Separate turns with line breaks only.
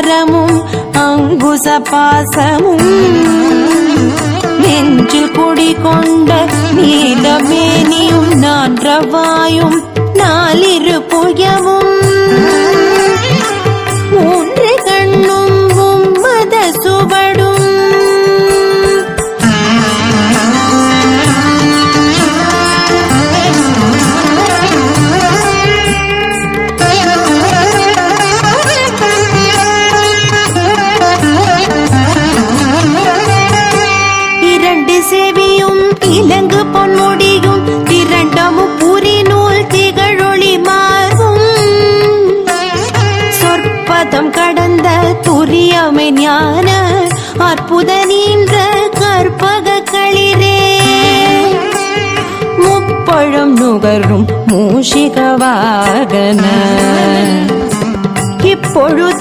கரமும் அங்குச பாசமும் நெஞ்சில் குடி கொண்ட நீலமேனியும் நான்றவாயும் நாலிரு புயமும் மூன்று கண்ணும் மத சுவடும் சேவியும் இலங்கு பொன்முடியும் திரண்டமும் பூரி நூல் திகழொளி மாறும் சொற்பதம் கடந்த துரியமை ஞான அற்புத நீன்ற கற்பக களிரே முப்பழம் நுகரும் மூஷிக வாகன இப்பொழுது